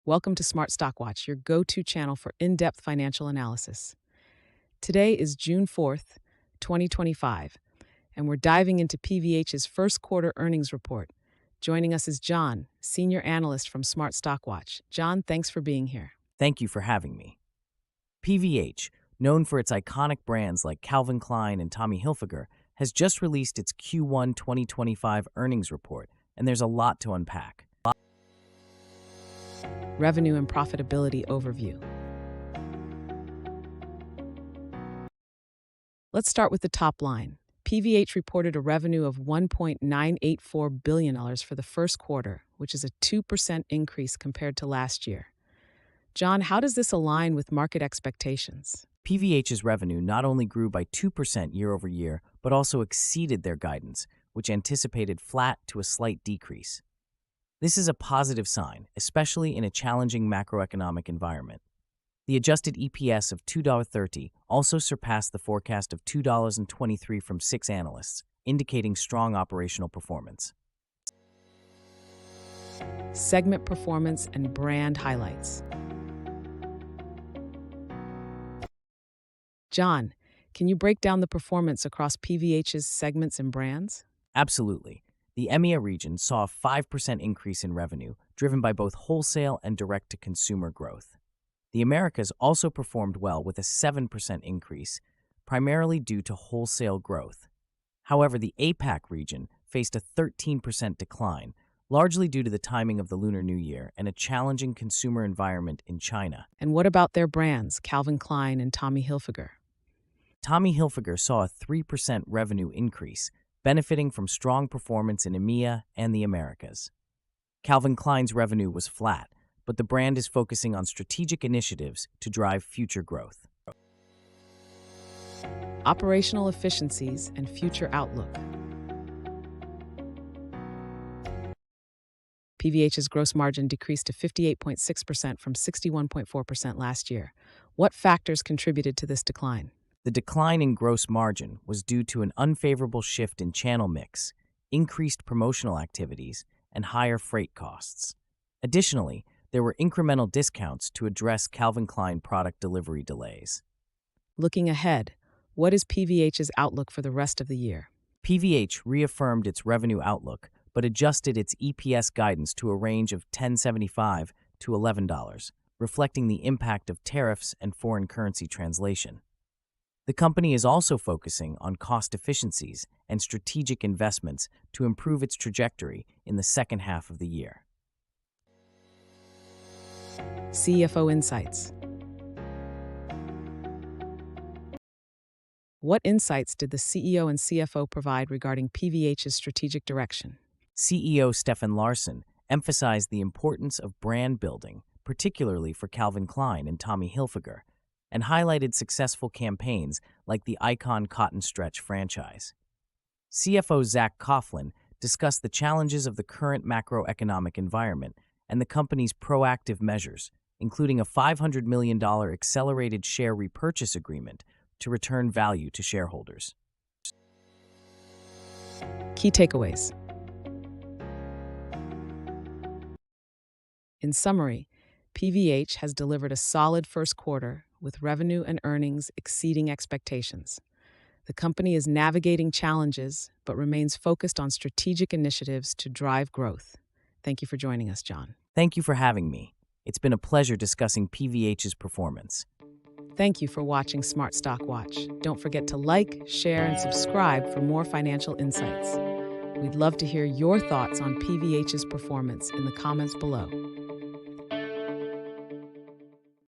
Welcome to Smart Stock Watch, your go-to channel for in-depth financial analysis. Today is June 4th, 2025, and we're diving into PVH's first quarter earnings report. Joining us is John, senior analyst from Smart Stock Watch. John, thanks for being here. Thank you for having me. PVH, known for its iconic brands like Calvin Klein and Tommy Hilfiger, has just released its Q1 2025 earnings report, and there's a lot to unpack. Revenue and profitability overview. Let's start with the top line. PVH reported a revenue of $1.984 billion for the first quarter, which is a 2% increase compared to last year. John, how does this align with market expectations? PVH's revenue not only grew by 2% year over year, but also exceeded their guidance, which anticipated flat to a slight decrease. This is a positive sign, especially in a challenging macroeconomic environment. The adjusted EPS of $2.30 also surpassed the forecast of $2.23 from 6 analysts, indicating strong operational performance. Segment performance and brand highlights. John, can you break down the performance across PVH's segments and brands? Absolutely. The EMEA region saw a 5% increase in revenue, driven by both wholesale and direct-to-consumer growth. The Americas also performed well with a 7% increase, primarily due to wholesale growth. However, the APAC region faced a 13% decline, largely due to the timing of the Lunar New Year and a challenging consumer environment in China. And what about their brands, Calvin Klein and Tommy Hilfiger? Tommy Hilfiger saw a 3% revenue increase, benefiting from strong performance in EMEA and the Americas. Calvin Klein's revenue was flat, but the brand is focusing on strategic initiatives to drive future growth. Operational efficiencies and future outlook. PVH's gross margin decreased to 58.6% from 61.4% last year. What factors contributed to this decline? The decline in gross margin was due to an unfavorable shift in channel mix, increased promotional activities, and higher freight costs. Additionally, there were incremental discounts to address Calvin Klein product delivery delays. Looking ahead, what is PVH's outlook for the rest of the year? PVH reaffirmed its revenue outlook, but adjusted its EPS guidance to a range of $10.75 to $11, reflecting the impact of tariffs and foreign currency translation. The company is also focusing on cost efficiencies and strategic investments to improve its trajectory in the second half of the year. CFO Insights. What insights did the CEO and CFO provide regarding PVH's strategic direction? CEO Stefan Larsson emphasized the importance of brand building, particularly for Calvin Klein and Tommy Hilfiger, and highlighted successful campaigns like the Icon Cotton Stretch franchise. CFO Zac Coughlin discussed the challenges of the current macroeconomic environment and the company's proactive measures, including a $500 million accelerated share repurchase agreement to return value to shareholders. Key takeaways. In summary, PVH has delivered a solid first quarter with revenue and earnings exceeding expectations. The company is navigating challenges but remains focused on strategic initiatives to drive growth. Thank you for joining us, John. Thank you for having me. It's been a pleasure discussing PVH's performance. Thank you for watching Smart Stock Watch. Don't forget to like, share, and subscribe for more financial insights. We'd love to hear your thoughts on PVH's performance in the comments below.